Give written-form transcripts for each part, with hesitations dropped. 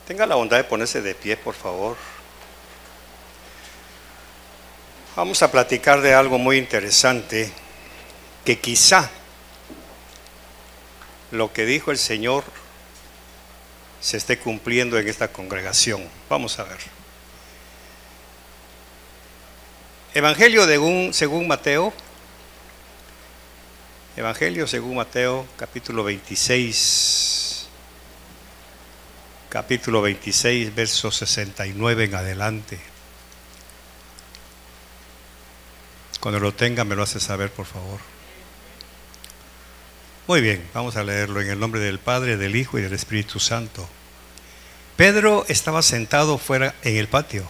Tenga la bondad de ponerse de pie, por favor. Vamos a platicar de algo muy interesante, que quizá lo que dijo el Señor se esté cumpliendo en esta congregación. Vamos a ver. Evangelio según Mateo. Evangelio según Mateo, capítulo 26, verso 69 en adelante. Cuando lo tenga me lo hace saber, por favor. Muy bien, vamos a leerlo en el nombre del Padre, del Hijo y del Espíritu Santo. Pedro estaba sentado fuera en el patio,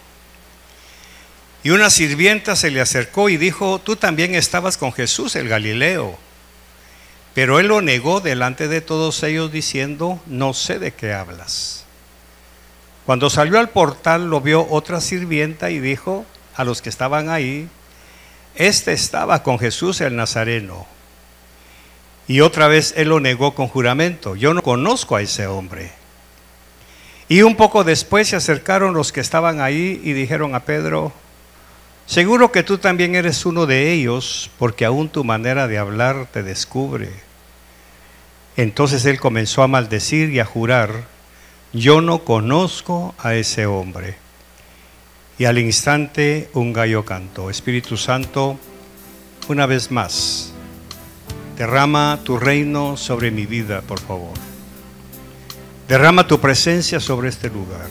y una sirvienta se le acercó y dijo: tú también estabas con Jesús el Galileo. Pero él lo negó delante de todos ellos, diciendo: no sé de qué hablas. Cuando salió al portal, lo vio otra sirvienta y dijo a los que estaban ahí: este estaba con Jesús el Nazareno. Y otra vez él lo negó con juramento: yo no conozco a ese hombre. Y un poco después se acercaron los que estaban ahí y dijeron a Pedro: seguro que tú también eres uno de ellos, porque aún tu manera de hablar te descubre. Entonces él comenzó a maldecir y a jurar: yo no conozco a ese hombre. Y al instante un gallo cantó. Espíritu Santo, una vez más, derrama tu reino sobre mi vida, por favor. Derrama tu presencia sobre este lugar.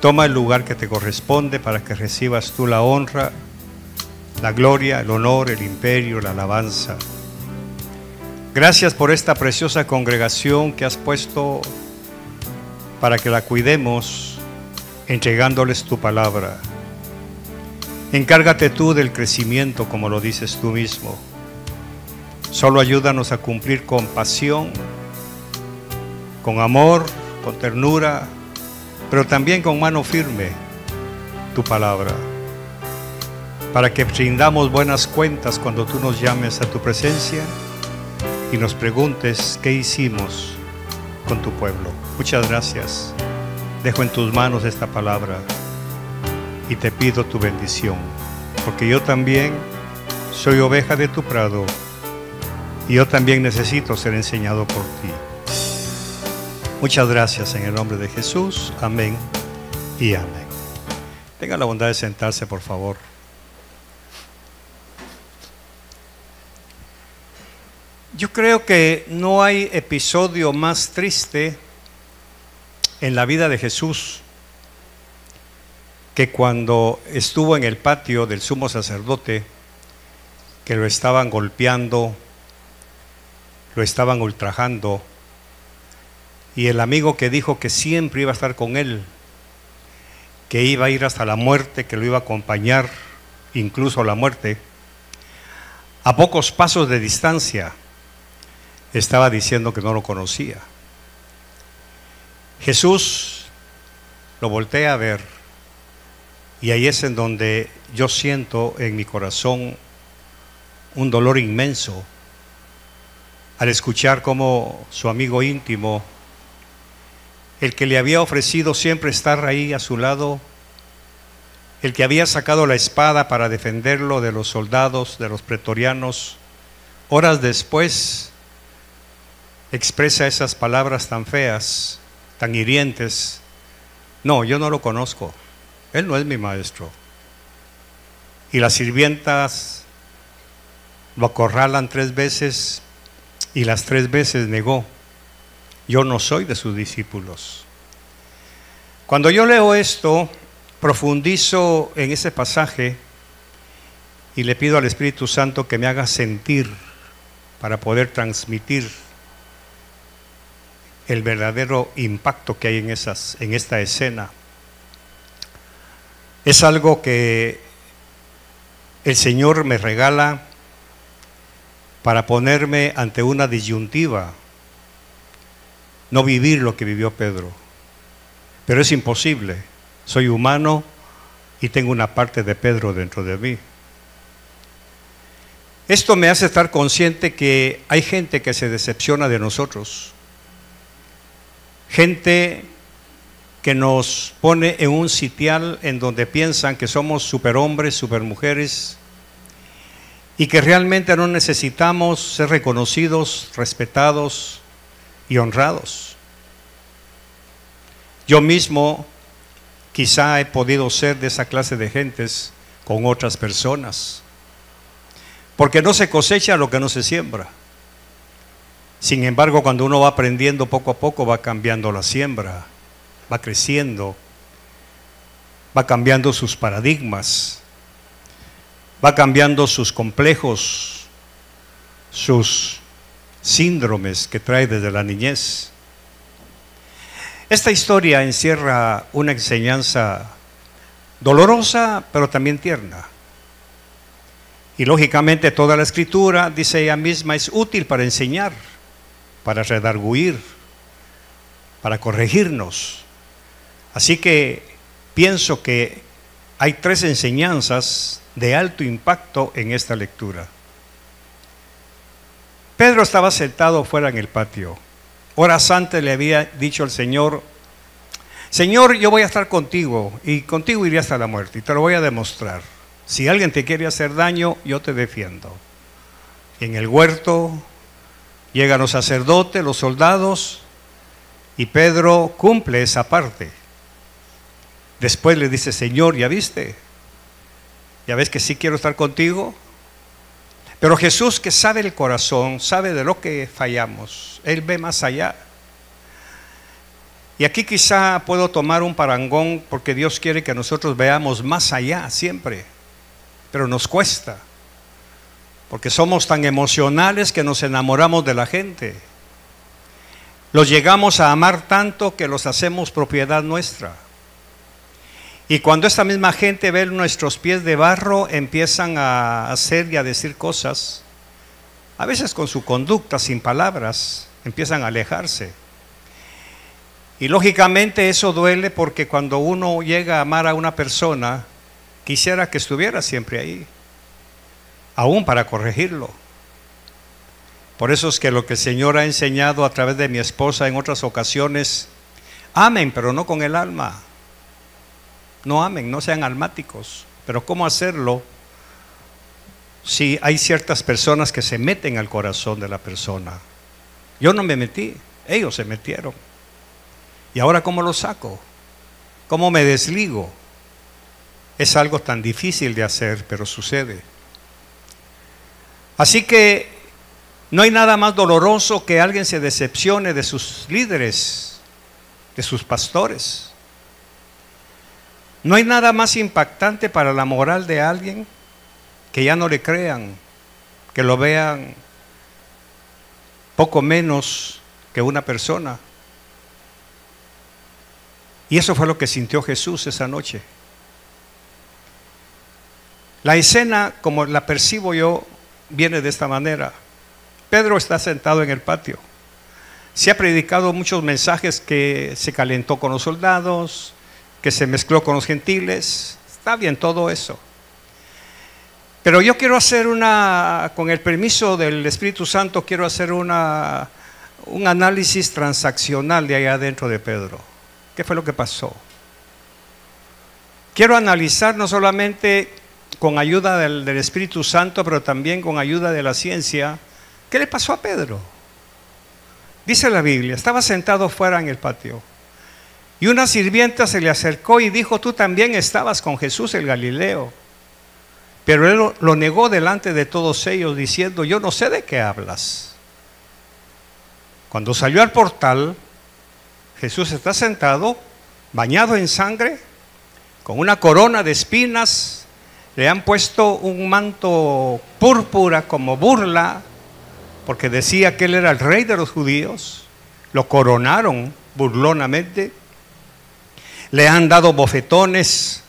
Toma el lugar que te corresponde para que recibas tú la honra, la gloria, el honor, el imperio, la alabanza. Gracias por esta preciosa congregación que has puesto para que la cuidemos, entregándoles tu palabra. Encárgate tú del crecimiento, como lo dices tú mismo. Solo ayúdanos a cumplir con pasión, con amor, con ternura, pero también con mano firme tu palabra, para que rindamos buenas cuentas cuando tú nos llames a tu presencia y nos preguntes qué hicimos con tu pueblo. Muchas gracias. Dejo en tus manos esta palabra y te pido tu bendición, porque yo también soy oveja de tu prado y yo también necesito ser enseñado por ti. Muchas gracias en el nombre de Jesús. Amén y amén. Tenga la bondad de sentarse, por favor. Yo creo que no hay episodio más triste en la vida de Jesús que cuando estuvo en el patio del sumo sacerdote, que lo estaban golpeando, lo estaban ultrajando, y el amigo que dijo que siempre iba a estar con él, que iba a ir hasta la muerte, que lo iba a acompañar, incluso a la muerte, a pocos pasos de distancia, estaba diciendo que no lo conocía. Jesús lo voltea a ver, y ahí es en donde yo siento en mi corazón un dolor inmenso al escuchar cómo su amigo íntimo, el que le había ofrecido siempre estar ahí a su lado, el que había sacado la espada para defenderlo de los soldados, de los pretorianos, horas después expresa esas palabras tan feas, tan hirientes: no, yo no lo conozco, él no es mi maestro. Y las sirvientas lo acorralan 3 veces y las 3 veces negó: yo no soy de sus discípulos. Cuando yo leo esto, profundizo en ese pasaje y le pido al Espíritu Santo que me haga sentir para poder transmitir el verdadero impacto que hay en esta escena. Es algo que el Señor me regala para ponerme ante una disyuntiva: no vivir lo que vivió Pedro. Pero es imposible, soy humano y tengo una parte de Pedro dentro de mí. Esto me hace estar consciente que hay gente que se decepciona de nosotros, gente que nos pone en un sitial en donde piensan que somos superhombres, supermujeres, y que realmente no necesitamos ser reconocidos, respetados y honrados. Yo mismo quizá he podido ser de esa clase de gentes con otras personas, porque no se cosecha lo que no se siembra. Sin embargo, cuando uno va aprendiendo poco a poco, va cambiando la siembra, va creciendo, va cambiando sus paradigmas, va cambiando sus complejos, sus síndromes que trae desde la niñez. Esta historia encierra una enseñanza dolorosa, pero también tierna. Y lógicamente toda la escritura, dice ella misma, es útil para enseñar, para redarguir, para corregirnos. Así que pienso que hay 3 enseñanzas de alto impacto en esta lectura. Pedro estaba sentado fuera en el patio. Horas antes le había dicho al Señor: Señor, yo voy a estar contigo y contigo iré hasta la muerte y te lo voy a demostrar. Si alguien te quiere hacer daño, yo te defiendo. Y en el huerto llegan los sacerdotes, los soldados, y Pedro cumple esa parte. Después le dice: Señor, ¿ya viste? ¿Ya ves que sí quiero estar contigo? Pero Jesús, que sabe el corazón, sabe de lo que fallamos, Él ve más allá. Y aquí quizá puedo tomar un parangón, porque Dios quiere que nosotros veamos más allá siempre, pero nos cuesta, porque somos tan emocionales que nos enamoramos de la gente. Los llegamos a amar tanto que los hacemos propiedad nuestra. Y cuando esta misma gente ve nuestros pies de barro, empiezan a hacer y a decir cosas, a veces con su conducta, sin palabras, empiezan a alejarse. Y lógicamente eso duele, porque cuando uno llega a amar a una persona, quisiera que estuviera siempre ahí, aún para corregirlo. Por eso es que lo que el Señor ha enseñado a través de mi esposa en otras ocasiones: amen, pero no con el alma. No amen, no sean almáticos. Pero ¿cómo hacerlo si hay ciertas personas que se meten al corazón de la persona? Yo no me metí, ellos se metieron. ¿Y ahora cómo lo saco? ¿Cómo me desligo? Es algo tan difícil de hacer, pero sucede. Así que no hay nada más doloroso que alguien se decepcione de sus líderes, de sus pastores. No hay nada más impactante para la moral de alguien que ya no le crean, que lo vean poco menos que una persona. Y eso fue lo que sintió Jesús esa noche. La escena, como la percibo yo, viene de esta manera. Pedro está sentado en el patio. Se ha predicado muchos mensajes, que se calentó con los soldados, que se mezcló con los gentiles. Está bien todo eso. Pero yo quiero hacer con el permiso del Espíritu Santo, quiero hacer un análisis transaccional de allá adentro de Pedro. ¿Qué fue lo que pasó? Quiero analizar no solamente con ayuda del Espíritu Santo, pero también con ayuda de la ciencia, ¿qué le pasó a Pedro? Dice la Biblia: estaba sentado fuera en el patio, y una sirvienta se le acercó y dijo: tú también estabas con Jesús el Galileo. Pero él lo negó delante de todos ellos, diciendo: yo no sé de qué hablas. Cuando salió al portal, Jesús está sentado, bañado en sangre, con una corona de espinas. Le han puesto un manto púrpura como burla, porque decía que él era el rey de los judíos. Lo coronaron burlonamente. Le han dado bofetones,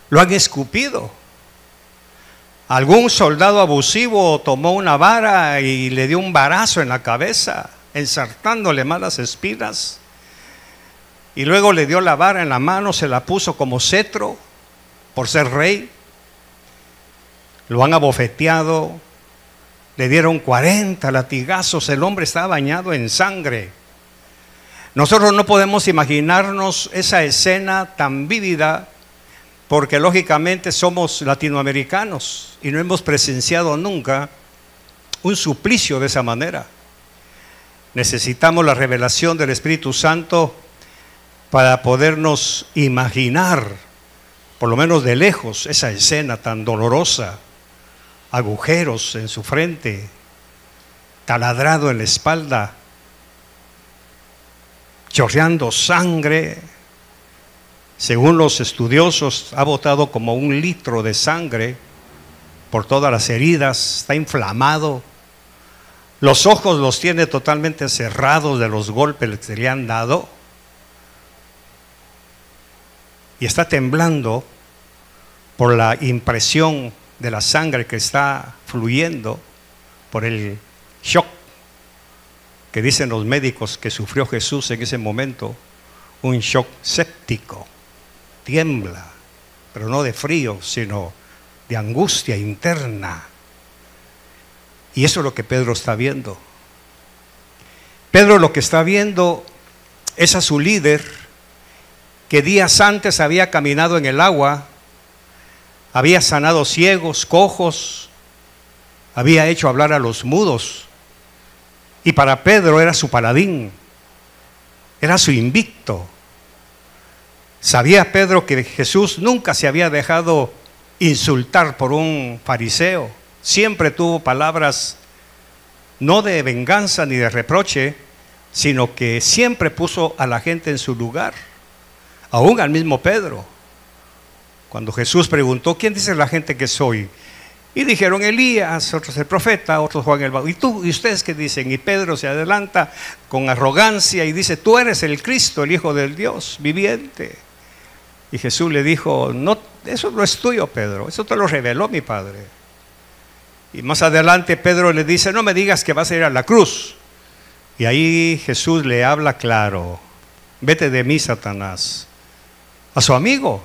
lo han escupido. Algún soldado abusivo tomó una vara y le dio un varazo en la cabeza, ensartándole malas espinas. Y luego le dio la vara en la mano, se la puso como cetro por ser rey. Lo han abofeteado, le dieron 40 latigazos, el hombre estaba bañado en sangre. Nosotros no podemos imaginarnos esa escena tan vívida porque lógicamente somos latinoamericanos y no hemos presenciado nunca un suplicio de esa manera. Necesitamos la revelación del Espíritu Santo para podernos imaginar, por lo menos de lejos, esa escena tan dolorosa. Agujeros en su frente, taladrado en la espalda, chorreando sangre. Según los estudiosos, ha botado como 1 litro de sangre por todas las heridas, está inflamado. Los ojos los tiene totalmente cerrados de los golpes que le han dado. Y está temblando por la impresión de la sangre que está fluyendo, por el shock que dicen los médicos que sufrió Jesús en ese momento, un shock séptico. Tiembla, pero no de frío, sino de angustia interna. Y eso es lo que Pedro está viendo. Pedro lo que está viendo es a su líder, que días antes había caminado en el agua, había sanado ciegos, cojos, había hecho hablar a los mudos. Y para Pedro era su paladín, era su invicto. Sabía Pedro que Jesús nunca se había dejado insultar por un fariseo. Siempre tuvo palabras no de venganza ni de reproche, sino que siempre puso a la gente en su lugar, aún al mismo Pedro. Cuando Jesús preguntó, ¿quién dice la gente que soy? Y dijeron Elías, otros el profeta, otros Juan el Bautista. ¿Y ustedes qué dicen? Y Pedro se adelanta con arrogancia y dice, tú eres el Cristo, el Hijo del Dios viviente. Y Jesús le dijo, no, eso no es tuyo, Pedro, eso te lo reveló mi Padre. Y más adelante Pedro le dice, no me digas que vas a ir a la cruz. Y ahí Jesús le habla claro, vete de mí, Satanás, a su amigo.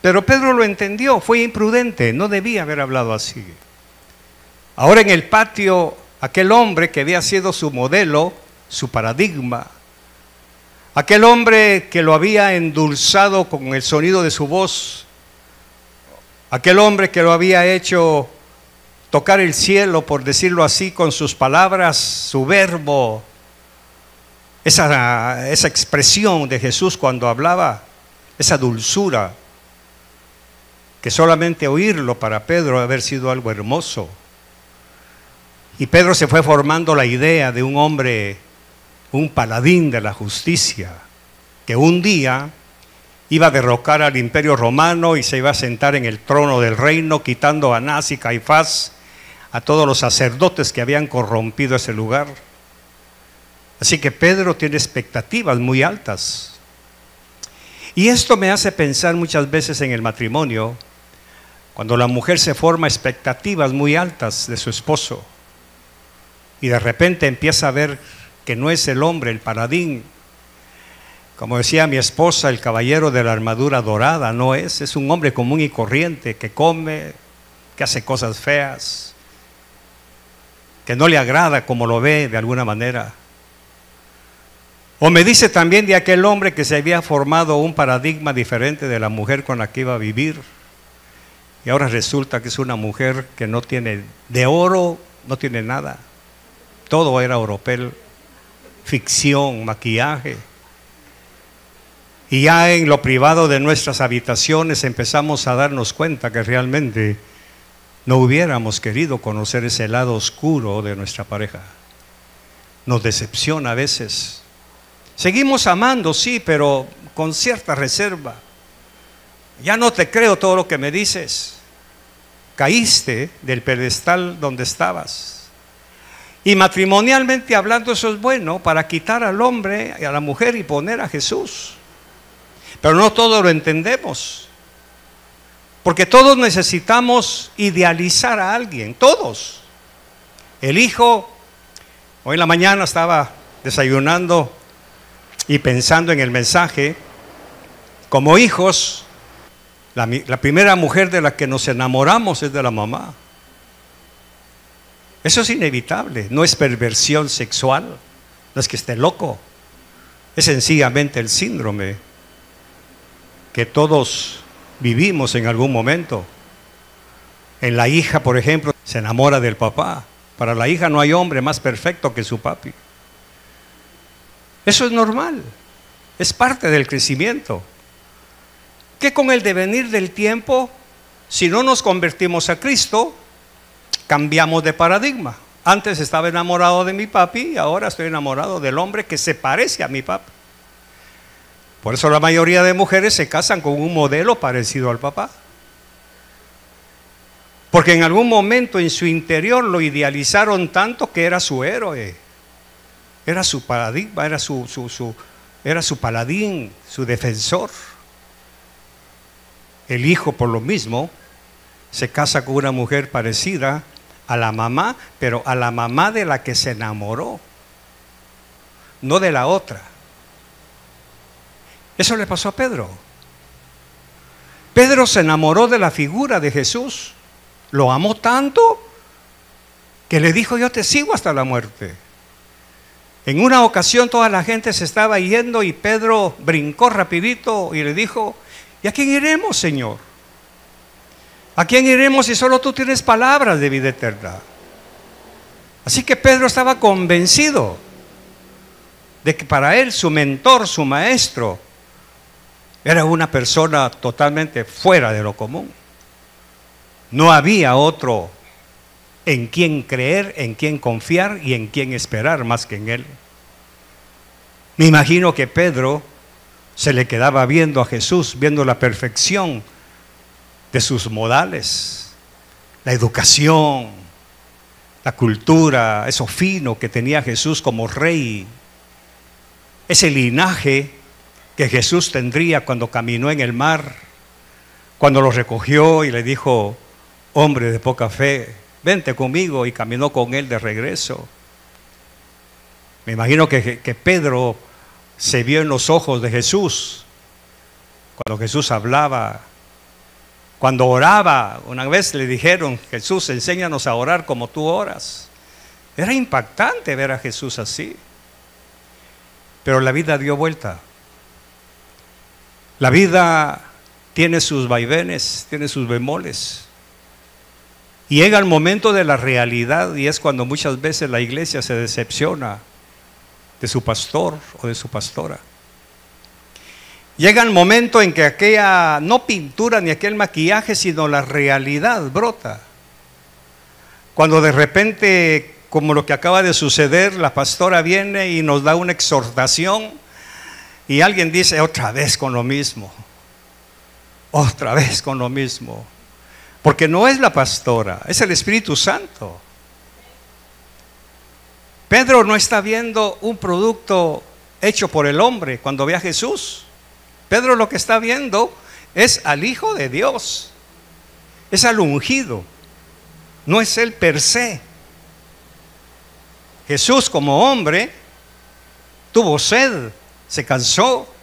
Pero Pedro lo entendió, fue imprudente, no debía haber hablado así. Ahora en el patio, aquel hombre que había sido su modelo, su paradigma, aquel hombre que lo había endulzado con el sonido de su voz, aquel hombre que lo había hecho tocar el cielo, por decirlo así, con sus palabras, su verbo, esa expresión de Jesús cuando hablaba, esa dulzura, que solamente oírlo para Pedro haber sido algo hermoso. Y Pedro se fue formando la idea de un hombre, un paladín de la justicia, que un día iba a derrocar al imperio romano y se iba a sentar en el trono del reino, quitando a Anás y Caifás, a todos los sacerdotes que habían corrompido ese lugar. Así que Pedro tiene expectativas muy altas. Y esto me hace pensar muchas veces en el matrimonio, cuando la mujer se forma expectativas muy altas de su esposo y de repente empieza a ver que no es el hombre, el paladín. Como decía mi esposa, el caballero de la armadura dorada, no es un hombre común y corriente que come, que hace cosas feas, que no le agrada como lo ve de alguna manera. O me dice también de aquel hombre que se había formado un paradigma diferente de la mujer con la que iba a vivir. Y ahora resulta que es una mujer que no tiene, de oro no tiene nada. Todo era oropel, ficción, maquillaje. Y ya en lo privado de nuestras habitaciones empezamos a darnos cuenta que realmente no hubiéramos querido conocer ese lado oscuro de nuestra pareja. Nos decepciona a veces. Seguimos amando, sí, pero con cierta reserva. Ya no te creo todo lo que me dices. Caíste del pedestal donde estabas. Y matrimonialmente hablando, eso es bueno para quitar al hombre y a la mujer y poner a Jesús. Pero no todo lo entendemos. Porque todos necesitamos idealizar a alguien, todos. El hijo, hoy en la mañana estaba desayunando y pensando en el mensaje. Como hijos, la primera mujer de la que nos enamoramos es de la mamá. Eso es inevitable, no es perversión sexual, no es que esté loco. Es sencillamente el síndrome que todos vivimos en algún momento. En la hija, por ejemplo, se enamora del papá. Para la hija no hay hombre más perfecto que su papi. Eso es normal, es parte del crecimiento. Que con el devenir del tiempo, si no nos convertimos a Cristo, cambiamos de paradigma. Antes estaba enamorado de mi papi y ahora estoy enamorado del hombre que se parece a mi papi. Por eso la mayoría de mujeres se casan con un modelo parecido al papá. Porque en algún momento en su interior lo idealizaron tanto que era su héroe. Era su paradigma, era su paladín, su defensor. El hijo, por lo mismo, se casa con una mujer parecida a la mamá, pero a la mamá de la que se enamoró, no de la otra. Eso le pasó a Pedro. Pedro se enamoró de la figura de Jesús. Lo amó tanto que le dijo: yo te sigo hasta la muerte. En una ocasión toda la gente se estaba yendo y Pedro brincó rapidito y le dijo: ¿y a quién iremos, Señor? ¿A quién iremos si solo tú tienes palabras de vida eterna? Así que Pedro estaba convencido de que para él su mentor, su maestro, era una persona totalmente fuera de lo común. No había otro en quien creer, en quien confiar y en quien esperar más que en él. Me imagino que Pedro se le quedaba viendo a Jesús, viendo la perfección de sus modales, la educación, la cultura, eso fino que tenía Jesús como rey, ese linaje que Jesús tendría cuando caminó en el mar, cuando lo recogió y le dijo: hombre de poca fe, vente conmigo, y caminó con él de regreso. Me imagino que Pedro se vio en los ojos de Jesús cuando Jesús hablaba, cuando oraba. Una vez le dijeron: Jesús, enséñanos a orar como tú oras. Era impactante ver a Jesús así. Pero la vida dio vuelta. La vida tiene sus vaivenes, tiene sus bemoles. Y llega el momento de la realidad, y es cuando muchas veces la iglesia se decepciona de su pastor o de su pastora. Llega el momento en que aquella, no pintura ni aquel maquillaje, sino la realidad brota. Cuando de repente, como lo que acaba de suceder, la pastora viene y nos da una exhortación y alguien dice: otra vez con lo mismo, otra vez con lo mismo. Porque no es la pastora, es el Espíritu Santo. Pedro no está viendo un producto hecho por el hombre cuando ve a Jesús. Pedro lo que está viendo es al Hijo de Dios, es al ungido, no es él per se. Jesús como hombre tuvo sed, se cansó,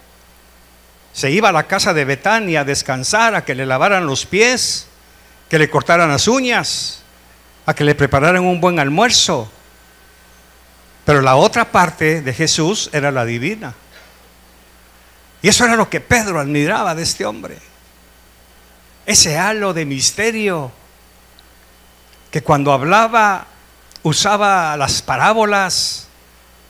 se iba a la casa de Betania a descansar, a que le lavaran los pies, que le cortaran las uñas, a que le prepararan un buen almuerzo. Pero la otra parte de Jesús era la divina. Y eso era lo que Pedro admiraba de este hombre. Ese halo de misterio, que cuando hablaba usaba las parábolas.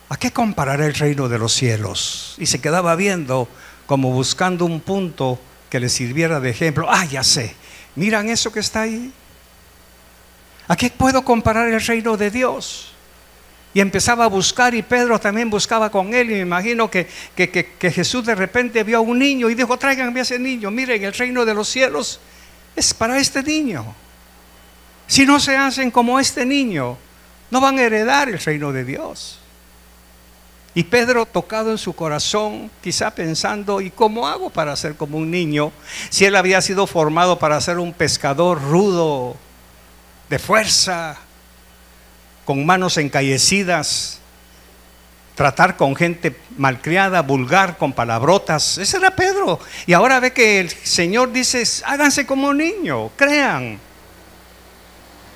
¿A qué comparar el reino de los cielos? Y se quedaba viendo, como buscando un punto que le sirviera de ejemplo. Ah, ya sé, miran eso que está ahí. ¿A qué puedo comparar el reino de Dios? Y empezaba a buscar, y Pedro también buscaba con él. Y me imagino que Jesús de repente vio a un niño y dijo: tráiganme a ese niño. Miren, el reino de los cielos es para este niño. Si no se hacen como este niño, no van a heredar el reino de Dios. Y Pedro, tocado en su corazón, quizá pensando: ¿y cómo hago para ser como un niño? Si él había sido formado para ser un pescador rudo, de fuerza, con manos encallecidas, tratar con gente malcriada, vulgar, con palabrotas. Ese era Pedro. Y ahora ve que el Señor dice: háganse como un niño, crean.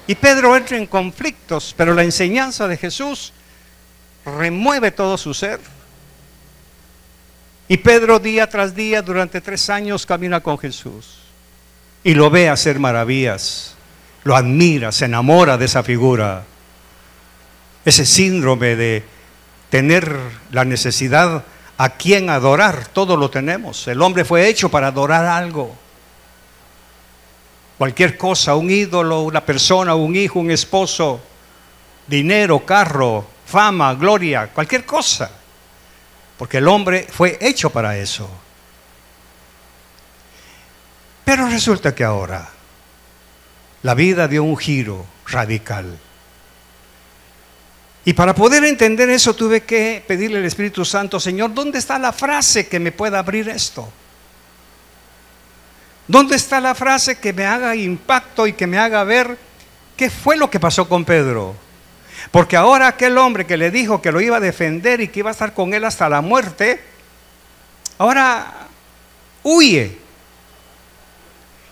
Y Pedro entra en conflictos, pero la enseñanza de Jesús remueve todo su ser. Y Pedro día tras día, durante 3 años, camina con Jesús. Y lo ve hacer maravillas. Lo admira, se enamora de esa figura. Ese síndrome de tener la necesidad a quien adorar, todo lo tenemos. El hombre fue hecho para adorar algo. Cualquier cosa, un ídolo, una persona, un hijo, un esposo, dinero, carro, fama, gloria, cualquier cosa. Porque el hombre fue hecho para eso. Pero resulta que ahora la vida dio un giro radical. Y para poder entender eso tuve que pedirle al Espíritu Santo: Señor, ¿dónde está la frase que me pueda abrir esto? ¿Dónde está la frase que me haga impacto y que me haga ver qué fue lo que pasó con Pedro? Porque ahora aquel hombre que le dijo que lo iba a defender y que iba a estar con él hasta la muerte, ahora huye.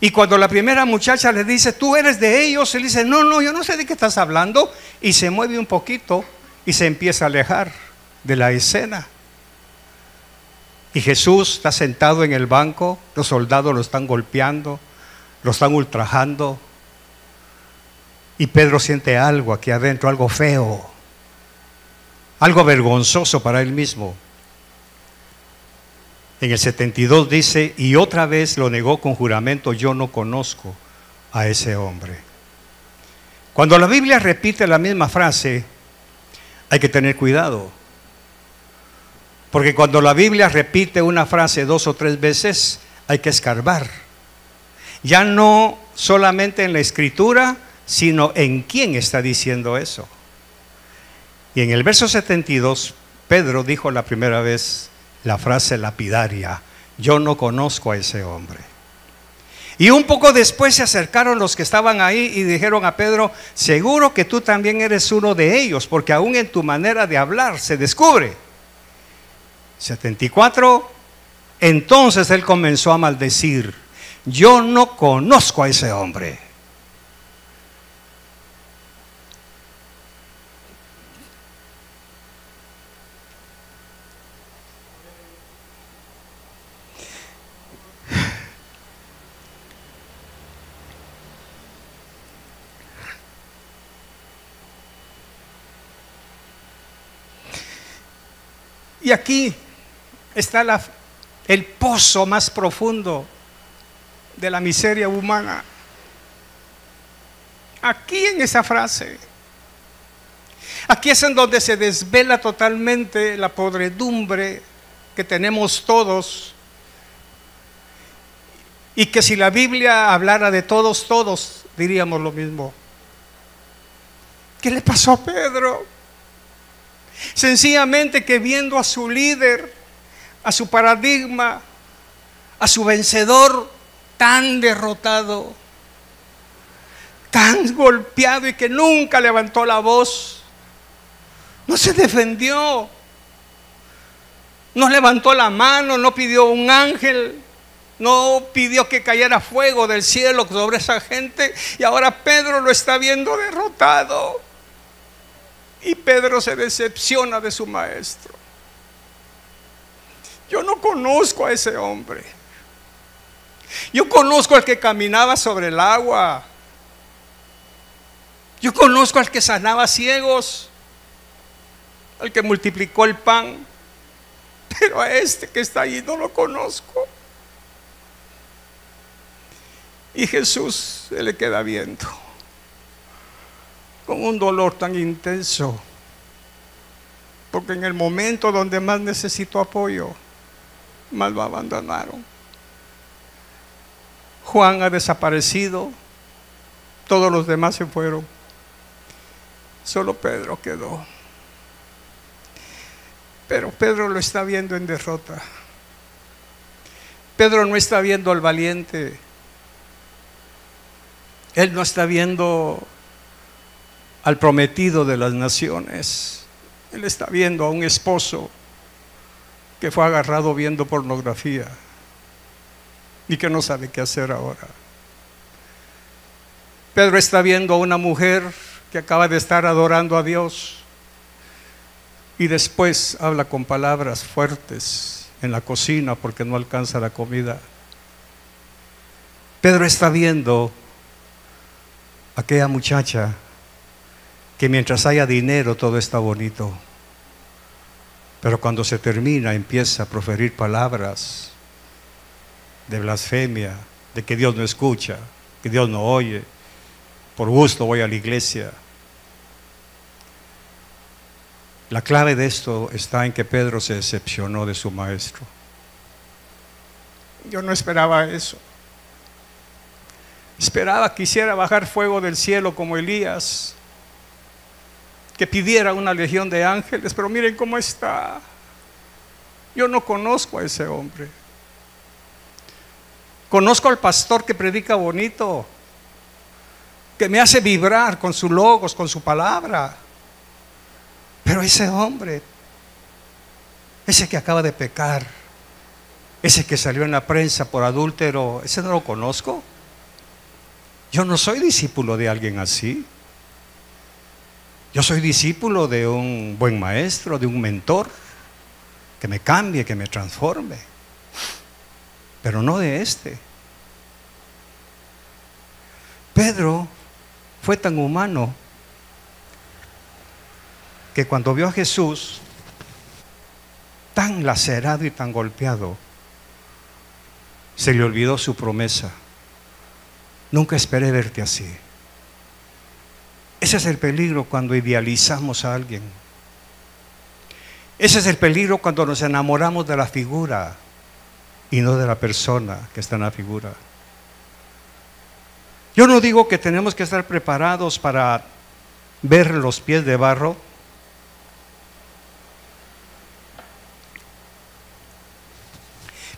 Y cuando la primera muchacha le dice: ¿tú eres de ellos?, él dice: no, yo no sé de qué estás hablando. Y se mueve un poquito y se empieza a alejar de la escena. Y Jesús está sentado en el banco, los soldados lo están golpeando, lo están ultrajando. Y Pedro siente algo aquí adentro, algo feo, algo vergonzoso para él mismo. En el 72 dice: y otra vez lo negó con juramento: yo no conozco a ese hombre. Cuando la Biblia repite la misma frase, hay que tener cuidado. Porque cuando la Biblia repite una frase 2 o 3 veces, hay que escarbar. Ya no solamente en la escritura, sino en quién está diciendo eso. Y en el verso 72, Pedro dijo la primera vez la frase lapidaria: yo no conozco a ese hombre. Y un poco después se acercaron los que estaban ahí y dijeron a Pedro: seguro que tú también eres uno de ellos, porque aún en tu manera de hablar se descubre. 74, entonces él comenzó a maldecir: yo no conozco a ese hombre. Y aquí está el pozo más profundo de la miseria humana. Aquí en esa frase. Aquí es en donde se desvela totalmente la podredumbre que tenemos todos. Y que si la Biblia hablara de todos, todos diríamos lo mismo. ¿Qué le pasó a Pedro? Sencillamente que viendo a su líder, a su paradigma, a su vencedor tan derrotado, tan golpeado y que nunca levantó la voz, no se defendió, no levantó la mano, no pidió un ángel, no pidió que cayera fuego del cielo sobre esa gente, y ahora Pedro lo está viendo derrotado. Y Pedro se decepciona de su maestro. Yo no conozco a ese hombre. Yo conozco al que caminaba sobre el agua. Yo conozco al que sanaba ciegos, al que multiplicó el pan. Pero a este que está allí no lo conozco. Y Jesús se le queda viendo con un dolor tan intenso, porque en el momento donde más necesitó apoyo, más lo abandonaron. Juan ha desaparecido, todos los demás se fueron, solo Pedro quedó. Pero Pedro lo está viendo en derrota. Pedro no está viendo al valiente. Él no está viendo al prometido de las naciones. Él está viendo a un esposo que fue agarrado viendo pornografía y que no sabe qué hacer ahora. Pedro está viendo a una mujer que acaba de estar adorando a Dios y después habla con palabras fuertes en la cocina porque no alcanza la comida. Pedro está viendo a aquella muchacha que mientras haya dinero todo está bonito, pero cuando se termina empieza a proferir palabras de blasfemia, de que Dios no escucha, que Dios no oye, por gusto voy a la iglesia. La clave de esto está en que Pedro se decepcionó de su maestro. Yo no esperaba eso. Esperaba que hiciera bajar fuego del cielo como Elías, que pidiera una legión de ángeles, pero miren cómo está. Yo no conozco a ese hombre. Conozco al pastor que predica bonito, que me hace vibrar con su logos, con su palabra. Pero ese hombre, ese que acaba de pecar, ese que salió en la prensa por adúltero, ese no lo conozco. Yo no soy discípulo de alguien así. Yo soy discípulo de un buen maestro, de un mentor, que me cambie, que me transforme, pero no de este. Pedro fue tan humano que cuando vio a Jesús tan lacerado y tan golpeado, se le olvidó su promesa. Nunca esperé verte así. Ese es el peligro cuando idealizamos a alguien. Ese es el peligro cuando nos enamoramos de la figura y no de la persona que está en la figura. Yo no digo que tenemos que estar preparados para ver los pies de barro,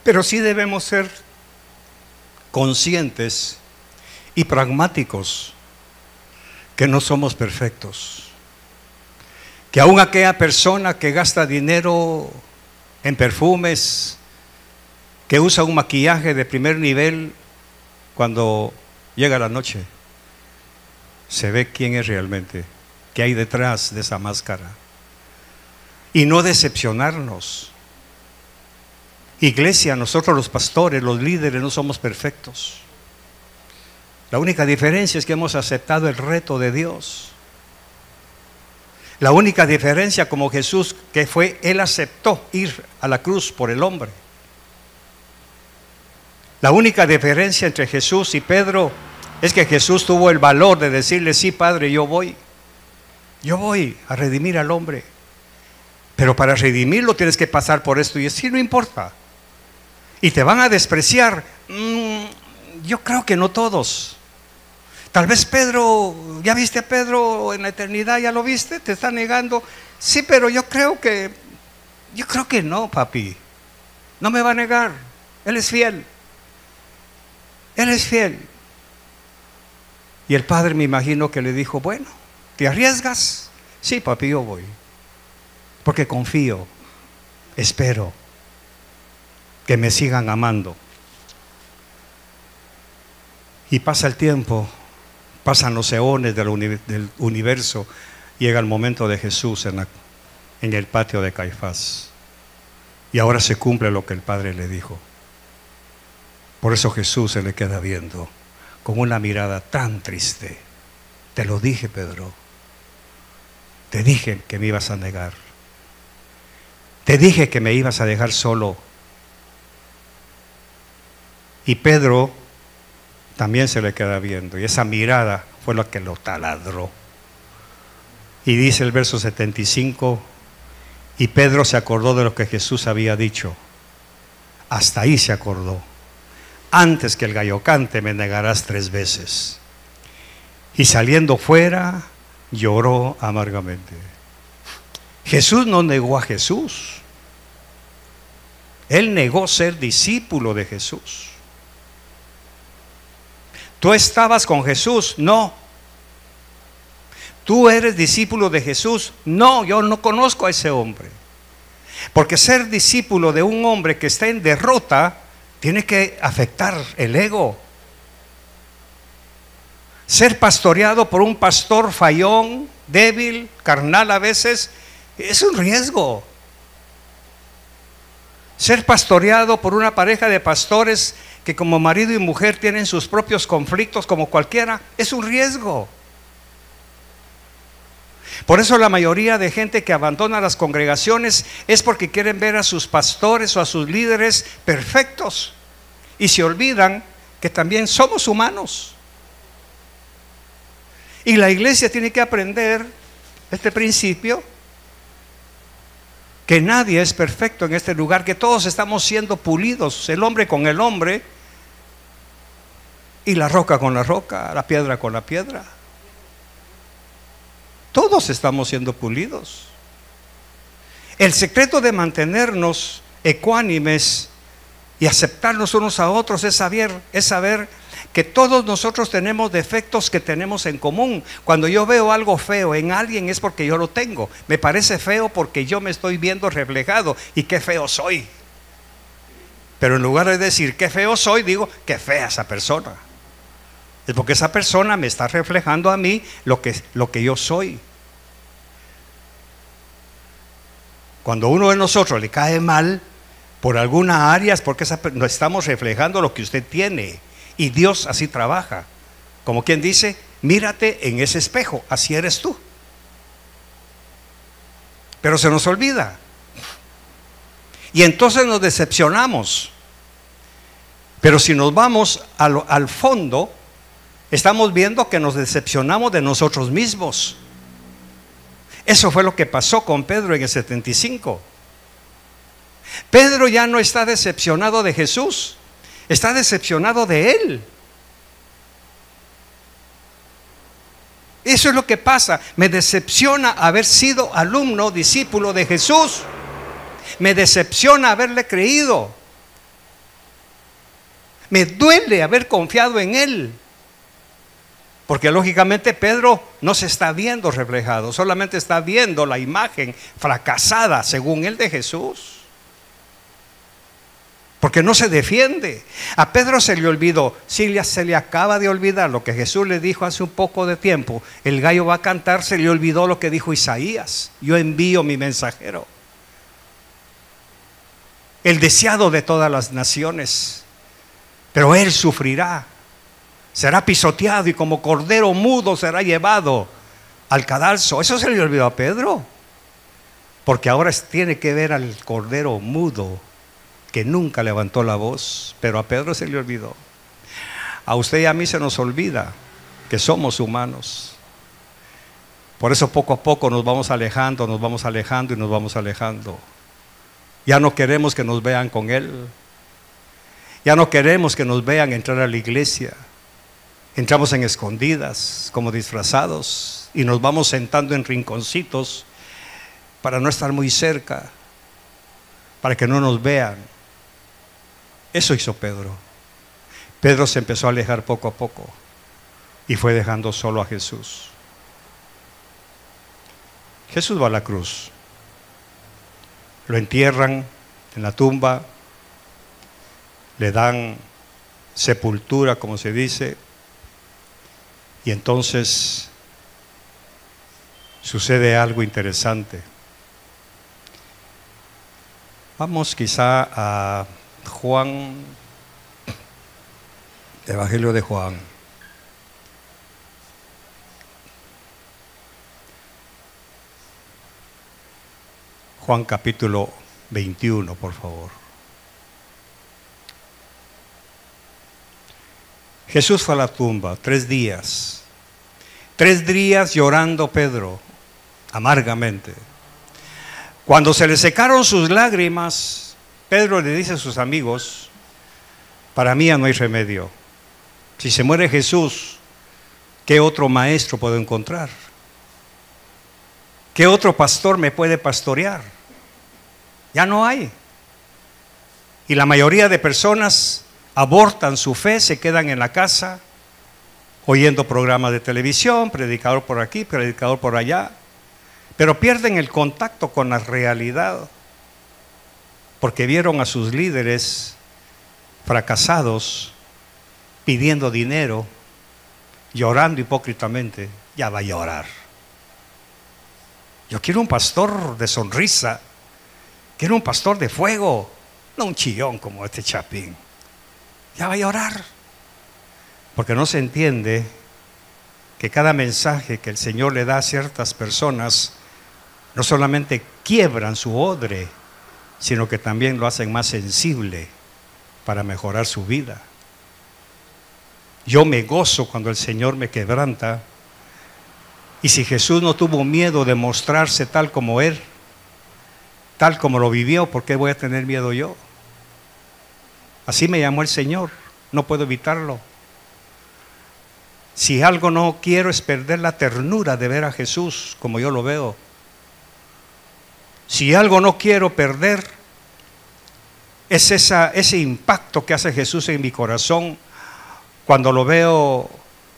pero sí debemos ser conscientes y pragmáticos que no somos perfectos, que aún aquella persona que gasta dinero en perfumes, que usa un maquillaje de primer nivel, cuando llega la noche se ve quién es realmente, qué hay detrás de esa máscara, y no decepcionarnos. Iglesia, nosotros los pastores, los líderes, no somos perfectos. La única diferencia es que hemos aceptado el reto de Dios. La única diferencia, como Jesús, que fue, Él aceptó ir a la cruz por el hombre. La única diferencia entre Jesús y Pedro es que Jesús tuvo el valor de decirle: sí, Padre, yo voy a redimir al hombre, pero para redimirlo tienes que pasar por esto y así, no importa. Y te van a despreciar. Yo creo que no todos. Tal vez Pedro, ¿ya viste a Pedro en la eternidad? ¿Ya lo viste? ¿Te está negando? Sí, pero yo creo que no, papi. No me va a negar. Él es fiel. Él es fiel. Y el padre, me imagino que le dijo: bueno, ¿te arriesgas? Sí, papi, yo voy. Porque confío, espero que me sigan amando. Y pasa el tiempo, pasan los eones del universo, llega el momento de Jesús en el patio de Caifás. Y ahora se cumple lo que el Padre le dijo. Por eso Jesús se le queda viendo con una mirada tan triste. Te lo dije, Pedro. Te dije que me ibas a negar. Te dije que me ibas a dejar solo. Y Pedro también se le queda viendo, y esa mirada fue la que lo taladró. Y dice el verso 75: y Pedro se acordó de lo que Jesús había dicho. Hasta ahí se acordó. Antes que el gallo cante me negarás 3 veces. Y saliendo fuera lloró amargamente. Jesús no negó a Jesús. Él negó ser discípulo de Jesús. ¿Tú estabas con Jesús? No. ¿Tú eres discípulo de Jesús? No, yo no conozco a ese hombre. Porque ser discípulo de un hombre que está en derrota tiene que afectar el ego. Ser pastoreado por un pastor fallón, débil, carnal a veces, es un riesgo. Ser pastoreado por una pareja de pastores que como marido y mujer tienen sus propios conflictos como cualquiera, es un riesgo. Por eso la mayoría de gente que abandona las congregaciones es porque quieren ver a sus pastores o a sus líderes perfectos y se olvidan que también somos humanos. Y la iglesia tiene que aprender este principio, que nadie es perfecto en este lugar, que todos estamos siendo pulidos, el hombre con el hombre, y la roca con la roca, la piedra con la piedra. Todos estamos siendo pulidos. El secreto de mantenernos ecuánimes y aceptarnos unos a otros es saber que todos nosotros tenemos defectos que tenemos en común. Cuando yo veo algo feo en alguien es porque yo lo tengo. Me parece feo porque yo me estoy viendo reflejado. Y qué feo soy. Pero en lugar de decir qué feo soy, digo qué fea esa persona. Es porque esa persona me está reflejando a mí lo que yo soy. Cuando uno de nosotros le cae mal por alguna área es porque no estamos reflejando lo que usted tiene. Y Dios así trabaja. Como quien dice, mírate en ese espejo, así eres tú. Pero se nos olvida. Y entonces nos decepcionamos. Pero si nos vamos al fondo, estamos viendo que nos decepcionamos de nosotros mismos. Eso fue lo que pasó con Pedro en el 75. Pedro ya no está decepcionado de Jesús, está decepcionado de él. Eso es lo que pasa. Me decepciona haber sido alumno, discípulo de Jesús. Me decepciona haberle creído. Me duele haber confiado en él. Porque lógicamente Pedro no se está viendo reflejado, solamente está viendo la imagen fracasada, según él, de Jesús. Porque no se defiende. A Pedro se le olvidó, se le acaba de olvidar lo que Jesús le dijo hace un poco de tiempo. El gallo va a cantar, se le olvidó lo que dijo Isaías: yo envío mi mensajero, el deseado de todas las naciones. Pero él sufrirá, será pisoteado y como cordero mudo será llevado al cadalso. Eso se le olvidó a Pedro, porque ahora tiene que ver al cordero mudo que nunca levantó la voz. Pero a Pedro se le olvidó. A usted y a mí se nos olvida que somos humanos. Por eso poco a poco nos vamos alejando, nos vamos alejando y nos vamos alejando. Ya no queremos que nos vean con él. Ya no queremos que nos vean entrar a la iglesia. Entramos en escondidas, como disfrazados, y nos vamos sentando en rinconcitos para no estar muy cerca, para que no nos vean. Eso hizo Pedro. Pedro se empezó a alejar poco a poco y fue dejando solo a Jesús. Jesús va a la cruz. Lo entierran en la tumba, le dan sepultura, como se dice, y entonces sucede algo interesante. Vamos quizá a Juan, Evangelio de Juan. Juan capítulo 21, por favor. Jesús fue a la tumba 3 días. 3 días llorando Pedro, amargamente. Cuando se le secaron sus lágrimas, Pedro le dice a sus amigos: para mí ya no hay remedio. Si se muere Jesús, ¿qué otro maestro puedo encontrar? ¿Qué otro pastor me puede pastorear? Ya no hay. Y la mayoría de personas abortan su fe, se quedan en la casa oyendo programas de televisión, predicador por aquí, predicador por allá, pero pierden el contacto con la realidad, porque vieron a sus líderes fracasados, pidiendo dinero, llorando hipócritamente. Ya va a llorar. Yo quiero un pastor de sonrisa, quiero un pastor de fuego, no un chillón como este chapín. Ya va a llorar. Porque no se entiende que cada mensaje que el Señor le da a ciertas personas no solamente quiebran su odre, sino que también lo hacen más sensible para mejorar su vida. Yo me gozo cuando el Señor me quebranta. Y si Jesús no tuvo miedo de mostrarse tal como Él, tal como lo vivió, ¿por qué voy a tener miedo yo? Así me llamó el Señor, no puedo evitarlo. Si algo no quiero es perder la ternura de ver a Jesús como yo lo veo. Si algo no quiero perder es ese impacto que hace Jesús en mi corazón cuando lo veo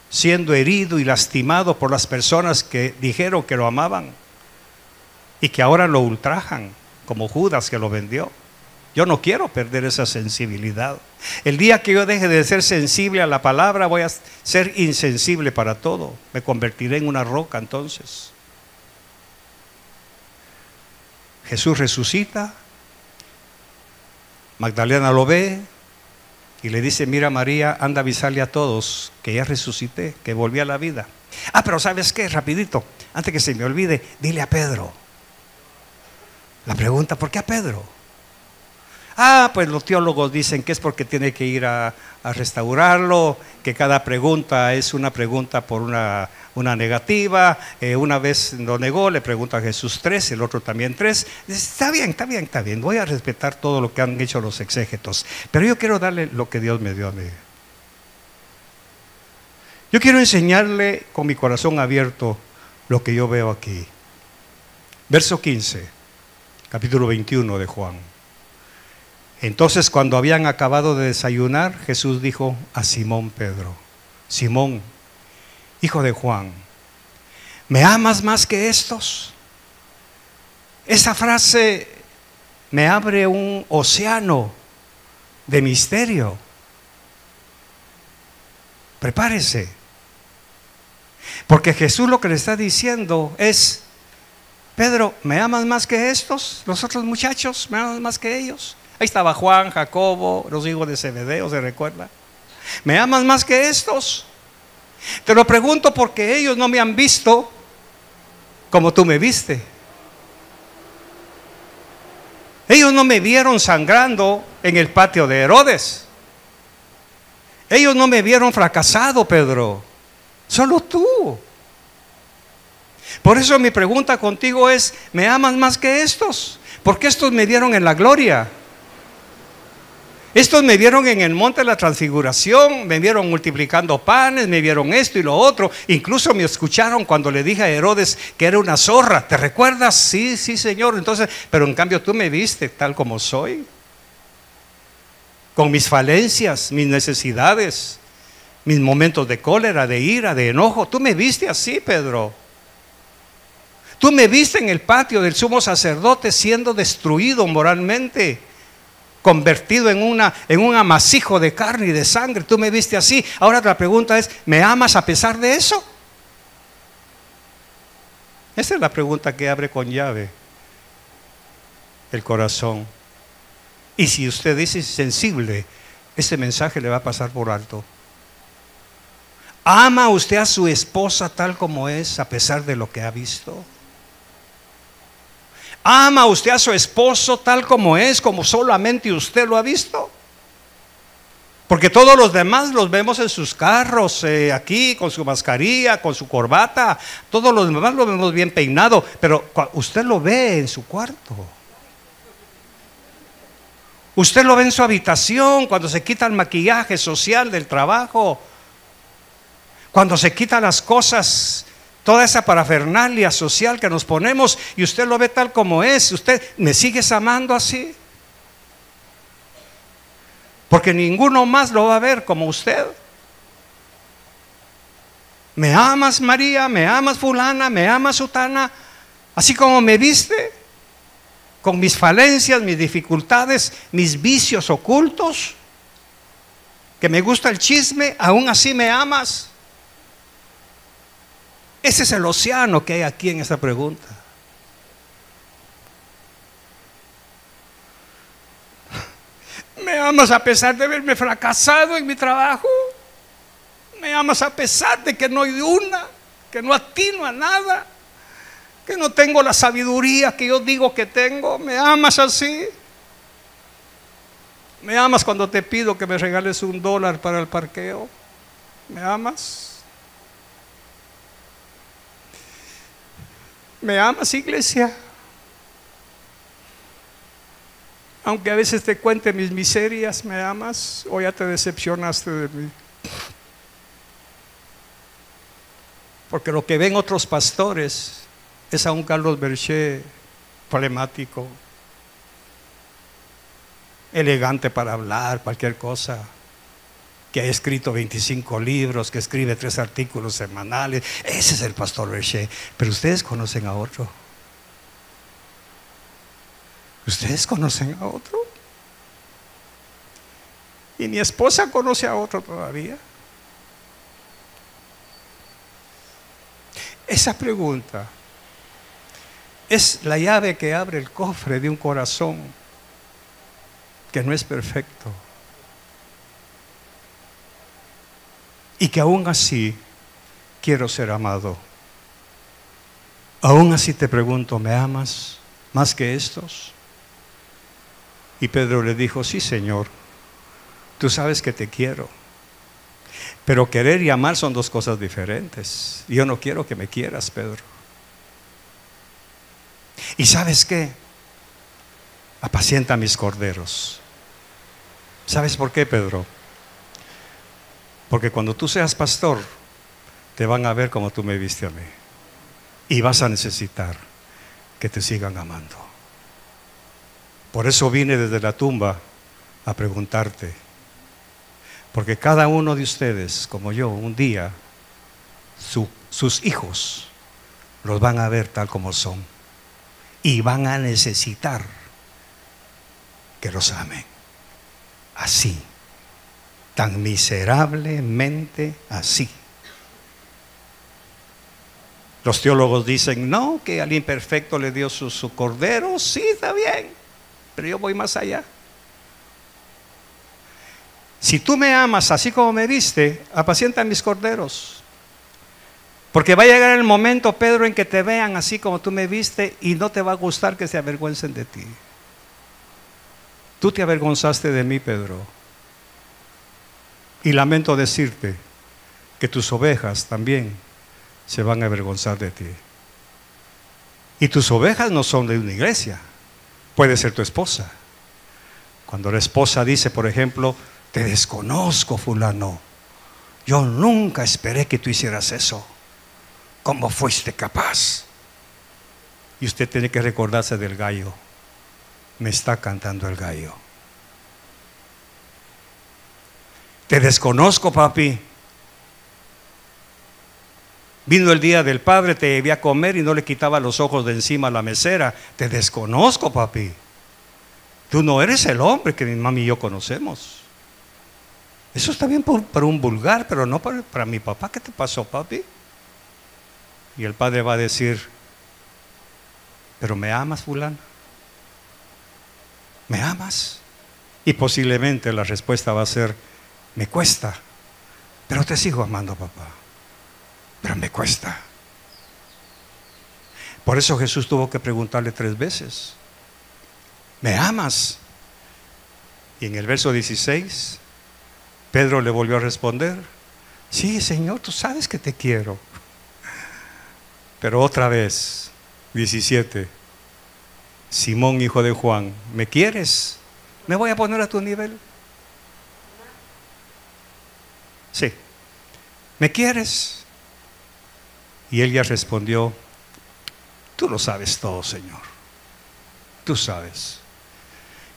siendo herido y lastimado por las personas que dijeron que lo amaban y que ahora lo ultrajan, como Judas que lo vendió. Yo no quiero perder esa sensibilidad. El día que yo deje de ser sensible a la palabra, voy a ser insensible para todo. Me convertiré en una roca entonces. Jesús resucita, Magdalena lo ve y le dice: mira María, anda a avisarle a todos que ya resucité, que volví a la vida. Ah, pero ¿sabes qué? Rapidito, antes que se me olvide, dile a Pedro. La pregunta: ¿por qué a Pedro? Ah, pues los teólogos dicen que es porque tiene que ir a restaurarlo, que cada pregunta es una pregunta por una negativa. Una vez lo negó, le pregunta a Jesús 3, el otro también 3. Está bien, voy a respetar todo lo que han hecho los exégetos, pero yo quiero darle lo que Dios me dio a mí. Yo quiero enseñarle con mi corazón abierto lo que yo veo aquí. Verso 15, capítulo 21 de Juan. Entonces, cuando habían acabado de desayunar, Jesús dijo a Simón Pedro: Simón, hijo de Juan, ¿me amas más que estos? Esa frase me abre un océano de misterio. Prepárese, porque Jesús lo que le está diciendo es: Pedro, ¿me amas más que estos? ¿Los otros muchachos? ¿Me amas más que ellos? Ahí estaba Juan, Jacobo, los hijos de Zebedeo, ¿se recuerda? ¿Me amas más que estos? Te lo pregunto porque ellos no me han visto como tú me viste. Ellos no me vieron sangrando en el patio de Herodes. Ellos no me vieron fracasado, Pedro. Solo tú. Por eso mi pregunta contigo es: ¿me amas más que estos? Porque estos me vieron en la gloria. Estos me vieron en el monte de la transfiguración, me vieron multiplicando panes, me vieron esto y lo otro. Incluso me escucharon cuando le dije a Herodes que era una zorra. ¿Te recuerdas? Sí, Señor. Entonces, pero en cambio tú me viste tal como soy, con mis falencias, mis necesidades, mis momentos de cólera, de ira, de enojo. Tú me viste así, Pedro. Tú me viste en el patio del sumo sacerdote siendo destruido moralmente, convertido en un amasijo de carne y de sangre. Tú me viste así. Ahora la pregunta es: ¿me amas a pesar de eso? Esa es la pregunta que abre con llave el corazón. Y si usted dice sensible, este mensaje le va a pasar por alto. ¿Ama usted a su esposa tal como es a pesar de lo que ha visto? ¿Ama usted a su esposo tal como es, como solamente usted lo ha visto? Porque todos los demás los vemos en sus carros, aquí con su mascarilla, con su corbata. Todos los demás lo vemos bien peinado, pero usted lo ve en su cuarto. Usted lo ve en su habitación, cuando se quita el maquillaje social del trabajo, cuando se quita las cosas, toda esa parafernalia social que nos ponemos, y usted lo ve tal como es. ¿Usted me sigues amando así? Porque ninguno más lo va a ver como usted. ¿Me amas, María? ¿Me amas, fulana? ¿Me amas, sutana? Así como me viste, con mis falencias, mis dificultades, mis vicios ocultos, que me gusta el chisme, aún así me amas. Ese es el océano que hay aquí en esta pregunta. amas a pesar de verme fracasado en mi trabajo. Me amas a pesar de que no hay una, que no atino a nada, que no tengo la sabiduría que yo digo que tengo. Me amas así. Me amas cuando te pido que me regales $1 para el parqueo. ¿Me amas? ¿Me amas, iglesia? Aunque a veces te cuente mis miserias, ¿me amas? ¿O ya te decepcionaste de mí? Porque lo que ven otros pastores es a un Carlos Berché flemático, elegante para hablar, cualquier cosa, que ha escrito 25 libros, que escribe 3 artículos semanales. Ese es el pastor Berché. Pero ustedes conocen a otro. ¿Ustedes conocen a otro? Y mi esposa conoce a otro todavía. Esa pregunta es la llave que abre el cofre de un corazón que no es perfecto y que aún así quiero ser amado. Aún así te pregunto, ¿me amas más que estos? Y Pedro le dijo, sí, Señor, tú sabes que te quiero. Pero querer y amar son 2 cosas diferentes. Yo no quiero que me quieras, Pedro. ¿Y sabes qué? Apacienta mis corderos. ¿Sabes por qué, Pedro? Porque cuando tú seas pastor, te van a ver como tú me viste a mí. Y vas a necesitar que te sigan amando. Por eso vine desde la tumba a preguntarte. Porque cada uno de ustedes, como yo, un día, sus hijos los van a ver tal como son. Y van a necesitar que los amen. Así. Tan miserablemente así. Los teólogos dicen, no, que al imperfecto le dio su cordero. Sí, está bien. Pero yo voy más allá. Si tú me amas así como me viste, apacienta mis corderos. Porque va a llegar el momento, Pedro, en que te vean así como tú me viste y no te va a gustar que se avergüencen de ti. Tú te avergonzaste de mí, Pedro. Y lamento decirte que tus ovejas también se van a avergonzar de ti. Y tus ovejas no son de una iglesia. Puede ser tu esposa. Cuando la esposa dice, por ejemplo, te desconozco, fulano. Yo nunca esperé que tú hicieras eso. ¿Cómo fuiste capaz? Y usted tiene que recordarse del gallo. Me está cantando el gallo. Te desconozco, papi. Vino el día del padre, te llevé a comer y no le quitaba los ojos de encima a la mesera. Te desconozco, papi. Tú no eres el hombre que mi mami y yo conocemos. Eso está bien para un vulgar, pero no para mi papá. ¿Qué te pasó, papi? Y el padre va a decir, ¿pero me amas, fulano? ¿Me amas? Y posiblemente la respuesta va a ser, me cuesta, pero te sigo amando, papá. Pero me cuesta. Por eso Jesús tuvo que preguntarle 3 veces, ¿me amas? Y en el verso 16, Pedro le volvió a responder, sí, Señor, tú sabes que te quiero. Pero otra vez, 17, Simón, hijo de Juan, ¿me quieres? ¿Me voy a poner a tu nivel? Sí. ¿Me quieres? Y él ya respondió, tú lo sabes todo, Señor. Tú sabes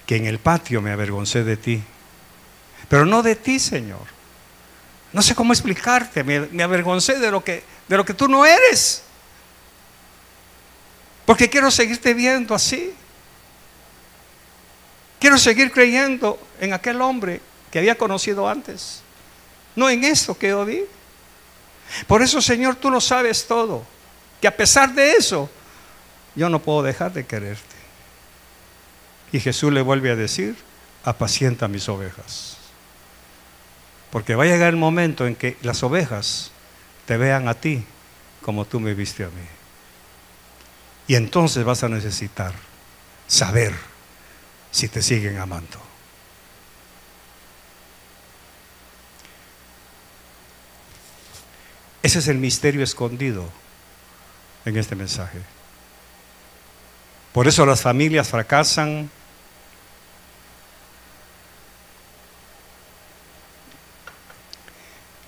que en el patio me avergoncé de ti. Pero no de ti, Señor. No sé cómo explicarte. Me avergoncé de lo que tú no eres. Porque quiero seguirte viendo así. Quiero seguir creyendo en aquel hombre que había conocido antes. No en esto que yo vi. Por eso, Señor, tú lo sabes todo. Que a pesar de eso, yo no puedo dejar de quererte. Y Jesús le vuelve a decir, apacienta mis ovejas. Porque va a llegar el momento en que las ovejas te vean a ti como tú me viste a mí. Y entonces vas a necesitar saber si te siguen amando. Ese es el misterio escondido en este mensaje. Por eso las familias fracasan.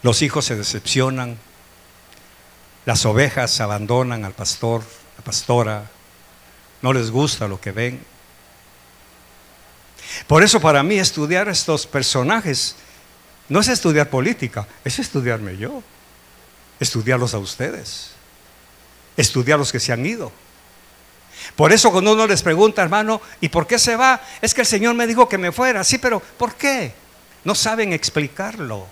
Los hijos se decepcionan, las ovejas abandonan al pastor, la pastora, no les gusta lo que ven. Por eso para mí estudiar estos personajes no es estudiar política, es estudiarme yo, estudiarlos a ustedes, estudiar los que se han ido. Por eso cuando uno les pregunta, hermano, ¿y por qué se va? Es que el Señor me dijo que me fuera. Sí, pero ¿por qué? No saben explicarlo.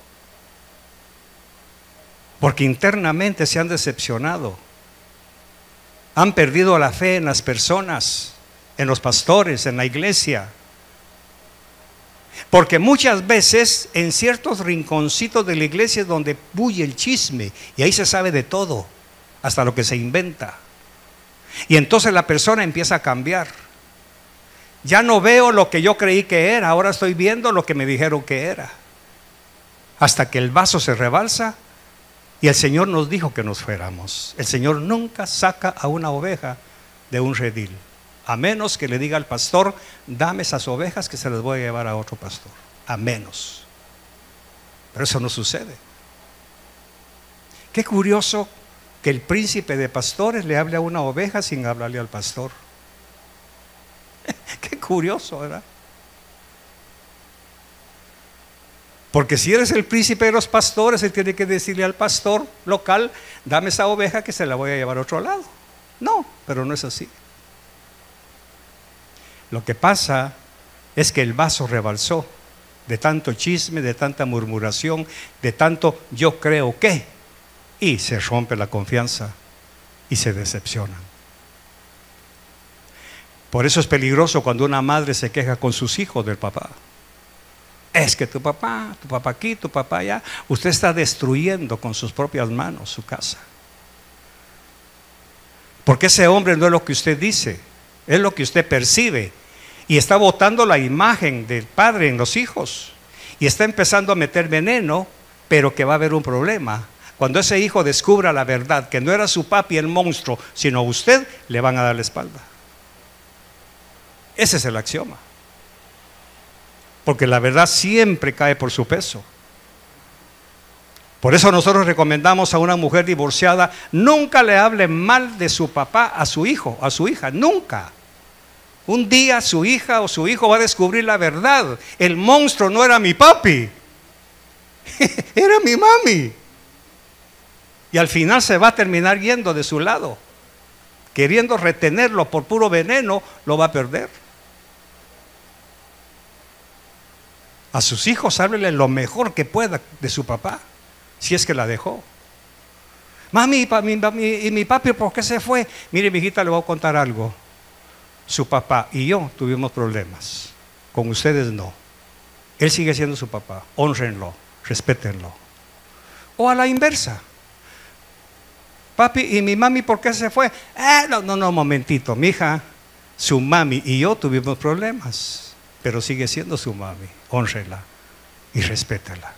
Porque internamente se han decepcionado. Han perdido la fe en las personas, en los pastores, en la iglesia. Porque muchas veces en ciertos rinconcitos de la iglesia es donde bulle el chisme y ahí se sabe de todo, hasta lo que se inventa. Y entonces la persona empieza a cambiar. Ya no veo lo que yo creí que era, ahora estoy viendo lo que me dijeron que era. Hasta que el vaso se rebalsa. Y el Señor nos dijo que nos fuéramos. El Señor nunca saca a una oveja de un redil, a menos que le diga al pastor, dame esas ovejas que se las voy a llevar a otro pastor. A menos. Pero eso no sucede. Qué curioso que el príncipe de pastores le hable a una oveja sin hablarle al pastor. Qué curioso, ¿verdad? Porque si eres el príncipe de los pastores, él tiene que decirle al pastor local, dame esa oveja que se la voy a llevar a otro lado. No, pero no es así. Lo que pasa es que el vaso rebalsó de tanto chisme, de tanta murmuración, de tanto yo creo que, y se rompe la confianza y se decepcionan. Por eso es peligroso cuando una madre se queja con sus hijos del papá. Es que tu papá aquí, tu papá allá. Usted está destruyendo con sus propias manos su casa. Porque ese hombre no es lo que usted dice, es lo que usted percibe. Y está botando la imagen del padre en los hijos. Y está empezando a meter veneno, pero que va a haber un problema. Cuando ese hijo descubra la verdad, que no era su papi el monstruo, sino usted, le van a dar la espalda. Ese es el axioma. Porque la verdad siempre cae por su peso. Por eso nosotros recomendamos a una mujer divorciada, nunca le hable mal de su papá a su hijo, a su hija, nunca. Un día su hija o su hijo va a descubrir la verdad. El monstruo no era mi papi, era mi mami. Y al final se va a terminar yendo de su lado. Queriendo retenerlo por puro veneno, lo va a perder. A sus hijos háblele lo mejor que pueda de su papá, si es que la dejó. Mami, y mi papi, ¿por qué se fue? Mire, mi hijita, le voy a contar algo. Su papá y yo tuvimos problemas. Con ustedes no. Él sigue siendo su papá. Hónrenlo, respétenlo. O a la inversa. Papi, ¿y mi mami por qué se fue? No, momentito, mija. Su mami y yo tuvimos problemas. Pero sigue siendo su mami. Hónrela y respétela.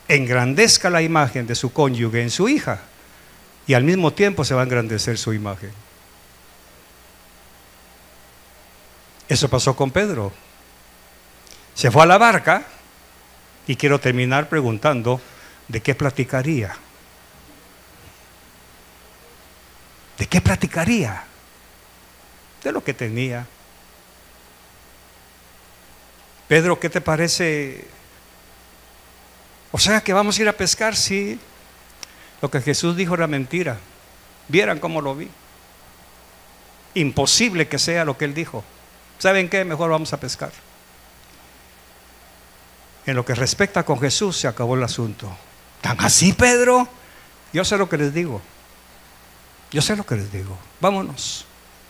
Engrandezca la imagen de su cónyuge en su hija y al mismo tiempo se va a engrandecer su imagen. Eso pasó con Pedro. Se fue a la barca y quiero terminar preguntando ¿de qué platicaría? ¿De qué platicaría? De lo que tenía. Pedro, ¿qué te parece? O sea, que vamos a ir a pescar, sí. Lo que Jesús dijo era mentira. Vieran cómo lo vi. Imposible que sea lo que él dijo. ¿Saben qué? Mejor vamos a pescar. En lo que respecta con Jesús se acabó el asunto. ¿Tan así, Pedro? Yo sé lo que les digo. Yo sé lo que les digo. Vámonos.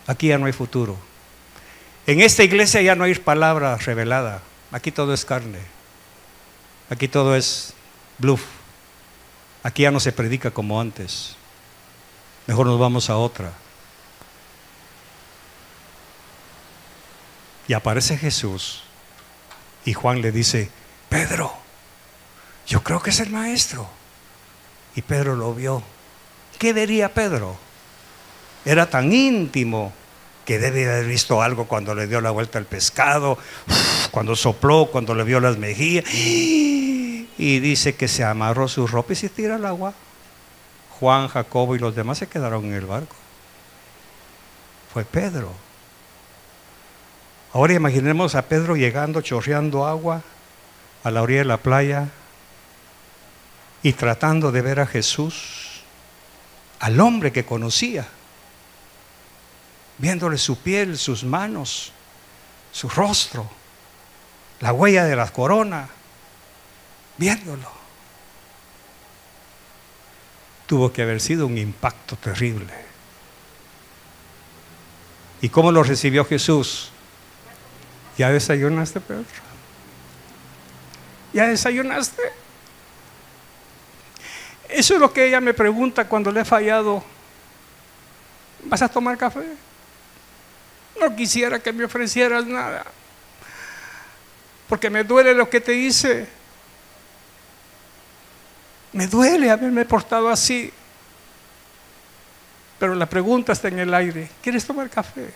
Aquí ya no hay futuro. En esta iglesia ya no hay palabra revelada. Aquí todo es carne. Aquí todo es bluff. Aquí ya no se predica como antes. Mejor nos vamos a otra. Y aparece Jesús. Y Juan le dice: Pedro, yo creo que es el maestro. Y Pedro lo vio. ¿Qué vería Pedro? Era tan íntimo que debe haber visto algo cuando le dio la vuelta al pescado, cuando sopló, cuando le vio las mejillas. Y dice que se amarró su ropa y se tira al agua. Juan, Jacobo y los demás se quedaron en el barco. Fue Pedro. Ahora imaginemos a Pedro llegando, chorreando agua a la orilla de la playa y tratando de ver a Jesús, al hombre que conocía, viéndole su piel, sus manos, su rostro, la huella de la corona, viéndolo. Tuvo que haber sido un impacto terrible. ¿Y cómo lo recibió Jesús? ¿Ya desayunaste, Pedro? ¿Ya desayunaste? Eso es lo que ella me pregunta cuando le he fallado. ¿Vas a tomar café? No quisiera que me ofrecieras nada, porque me duele lo que te hice. Me duele haberme portado así. Pero la pregunta está en el aire: ¿quieres tomar café?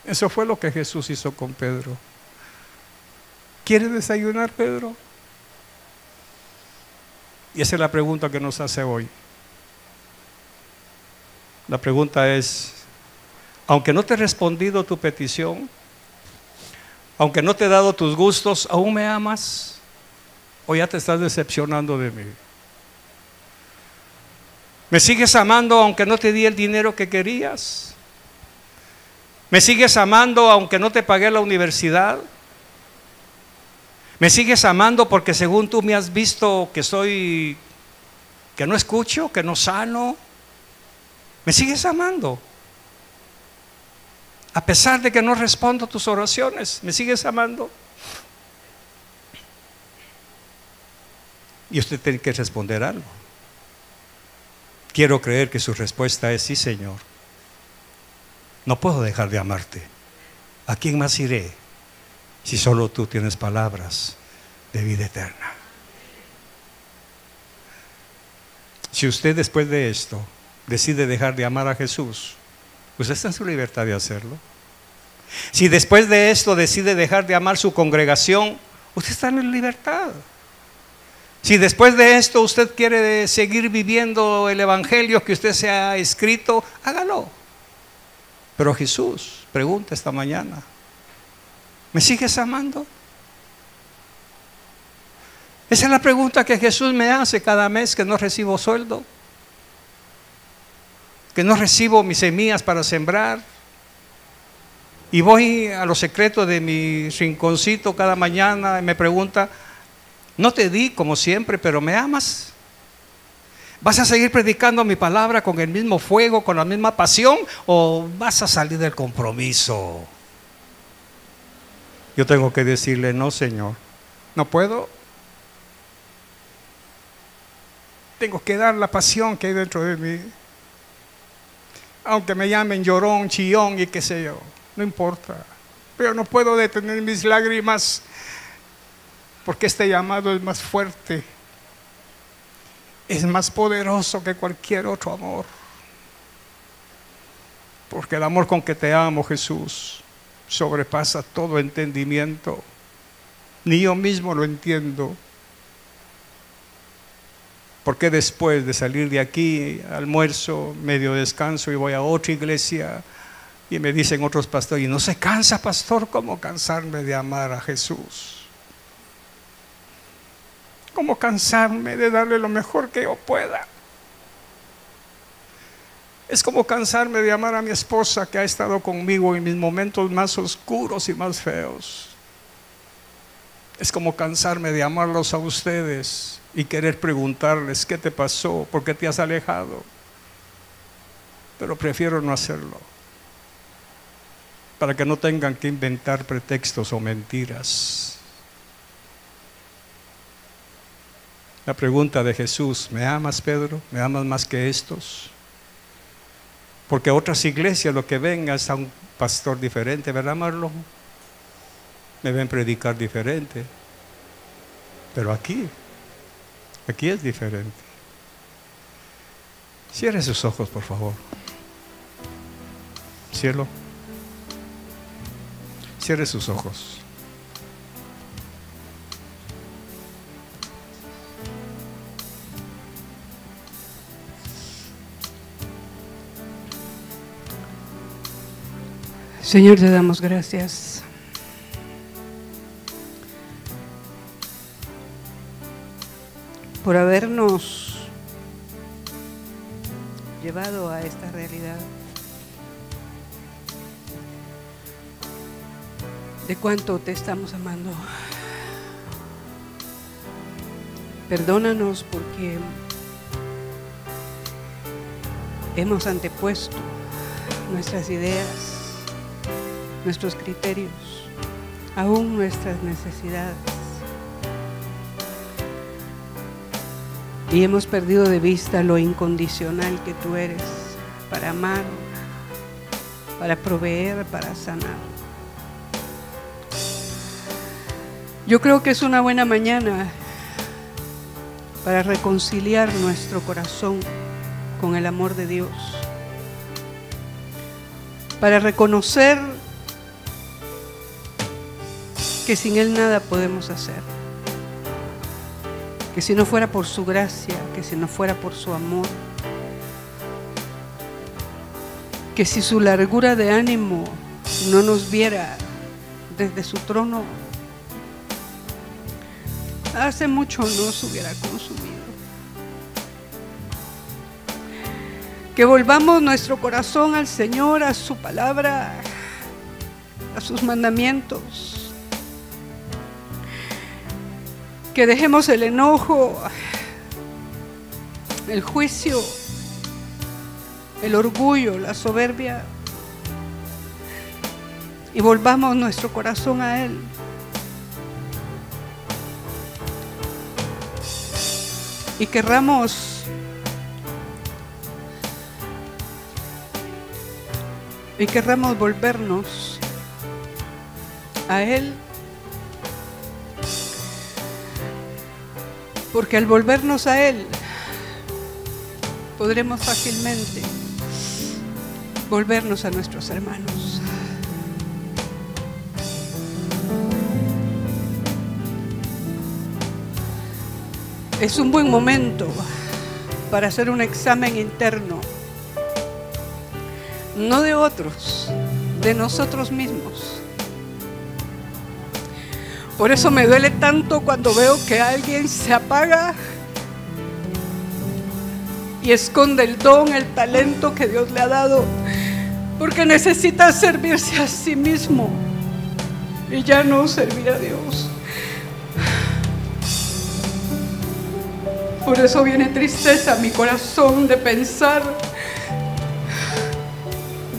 Eso fue lo que Jesús hizo con Pedro. ¿Quieres desayunar, Pedro? Y esa es la pregunta que nos hace hoy. La pregunta es: aunque no te he respondido tu petición, aunque no te he dado tus gustos, ¿aún me amas? ¿O ya te estás decepcionando de mí? ¿Me sigues amando aunque no te di el dinero que querías? ¿Me sigues amando aunque no te pagué la universidad? ¿Me sigues amando porque según tú me has visto que no escucho, que no sano? ¿Me sigues amando? A pesar de que no respondo tus oraciones, ¿me sigues amando? Y usted tiene que responder algo. Quiero creer que su respuesta es: sí, Señor. No puedo dejar de amarte. ¿A quién más iré si solo tú tienes palabras de vida eterna? Si usted después de esto decide dejar de amar a Jesús, usted está en su libertad de hacerlo. Si después de esto decide dejar de amar su congregación, usted está en libertad. Si después de esto usted quiere seguir viviendo el evangelio que usted se ha escrito, hágalo. Pero Jesús pregunta esta mañana: ¿me sigues amando? Esa es la pregunta que Jesús me hace cada mes que no recibo sueldo, que no recibo mis semillas para sembrar, y voy a los secretos de mi rinconcito cada mañana y me pregunta: no te di como siempre, pero ¿me amas? ¿Vas a seguir predicando mi palabra con el mismo fuego, con la misma pasión, o vas a salir del compromiso? Yo tengo que decirle: no, Señor, no puedo. Tengo que dar la pasión que hay dentro de mí. Aunque me llamen llorón, chillón y qué sé yo, no importa. Pero no puedo detener mis lágrimas, porque este llamado es más fuerte, es más poderoso que cualquier otro amor. Porque el amor con que te amo, Jesús, sobrepasa todo entendimiento. Ni yo mismo lo entiendo. Porque después de salir de aquí, almuerzo, medio descanso y voy a otra iglesia, y me dicen otros pastores: ¿y no se cansa, pastor? ¿Cómo cansarme de amar a Jesús? ¿Cómo cansarme de darle lo mejor que yo pueda? Es como cansarme de amar a mi esposa, que ha estado conmigo en mis momentos más oscuros y más feos. Es como cansarme de amarlos a ustedes y querer preguntarles: ¿qué te pasó? ¿Por qué te has alejado? Pero prefiero no hacerlo. para que no tengan que inventar pretextos o mentiras. La pregunta de Jesús: ¿me amas, Pedro? ¿Me amas más que estos? Porque otras iglesias lo que ven es a un pastor diferente, ¿verdad, Marlon? Me ven predicar diferente. Pero aquí es diferente. Cierre sus ojos, por favor. Cielo, cierre sus ojos. Señor, te damos gracias por habernos llevado a esta realidad de cuánto te estamos amando. Perdónanos porque hemos antepuesto nuestras ideas, nuestros criterios, aún nuestras necesidades, y hemos perdido de vista lo incondicional que tú eres para amar, para proveer, para sanar. Yo creo que es una buena mañana para reconciliar nuestro corazón con el amor de Dios, para reconocer que sin Él nada podemos hacer, que si no fuera por su gracia, que si no fuera por su amor, que si su largura de ánimo no nos viera desde su trono, hace mucho nos hubiera consumido. Que volvamos nuestro corazón al Señor, a su palabra, a sus mandamientos. Que dejemos el enojo, el juicio, el orgullo, la soberbia, y volvamos nuestro corazón a Él. Y querramos volvernos a Él, porque al volvernos a Él podremos fácilmente volvernos a nuestros hermanos. Es un buen momento para hacer un examen interno, no de otros, de nosotros mismos. Por eso me duele tanto cuando veo que alguien se apaga y esconde el don, el talento que Dios le ha dado, porque necesita servirse a sí mismo y ya no servir a Dios. Por eso viene tristeza a mi corazón de pensar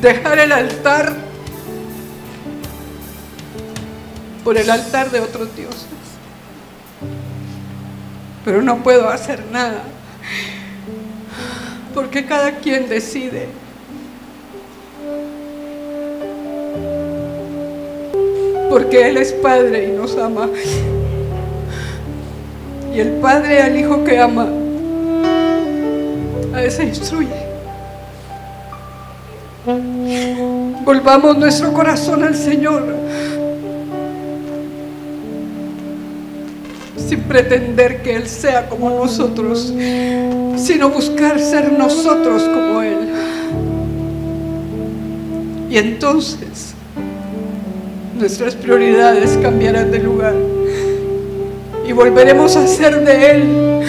dejar el altar por el altar de otros dioses. Pero no puedo hacer nada, porque cada quien decide. Porque Él es Padre y nos ama. Y el Padre al Hijo que ama, a ese instruye. Volvamos nuestro corazón al Señor, sin pretender que Él sea como nosotros, sino buscar ser nosotros como Él. Y entonces nuestras prioridades cambiarán de lugar y volveremos a ser de Él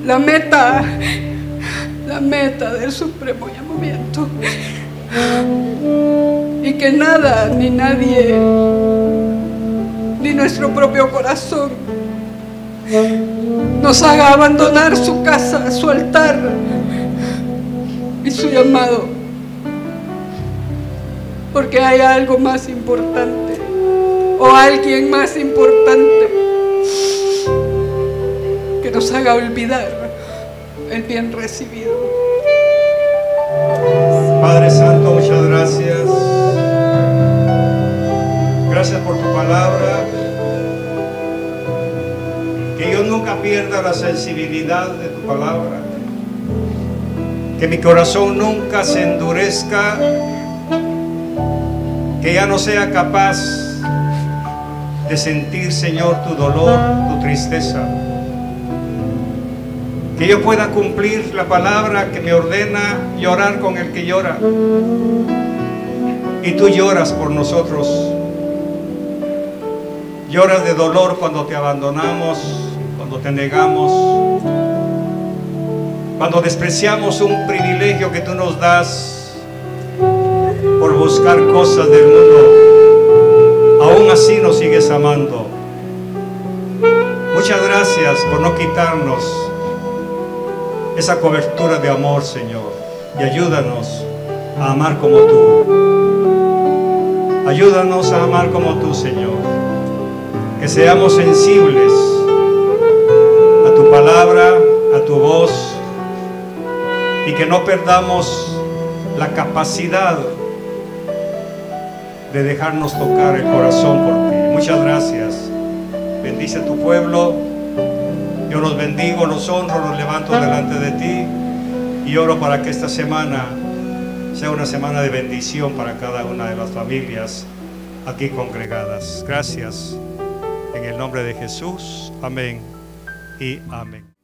la meta del supremo llamamiento. Y que nada ni nadie, ni nuestro propio corazón, nos haga abandonar su casa, su altar y su llamado. porque hay algo más importante o alguien más importante que nos haga olvidar el bien recibido. Padre Santo, muchas gracias. Gracias por tu palabra. Que yo nunca pierda la sensibilidad de tu palabra. Que mi corazón nunca se endurezca. Que ya no sea capaz de sentir, Señor, tu dolor, tu tristeza. Que yo pueda cumplir la palabra que me ordena llorar con el que llora. Y tú lloras por nosotros. Lloras de dolor cuando te abandonamos, cuando te negamos, cuando despreciamos un privilegio que tú nos das por buscar cosas del mundo. Aún así nos sigues amando. Muchas gracias por no quitarnos esa cobertura de amor, Señor, y ayúdanos a amar como tú. Ayúdanos a amar como tú, Señor. Que seamos sensibles a tu palabra, a tu voz, y que no perdamos la capacidad de dejarnos tocar el corazón por ti. Muchas gracias. Bendice a tu pueblo. Yo los bendigo, los honro, los levanto delante de ti y oro para que esta semana sea una semana de bendición para cada una de las familias aquí congregadas. Gracias. En el nombre de Jesús. Amén y amén.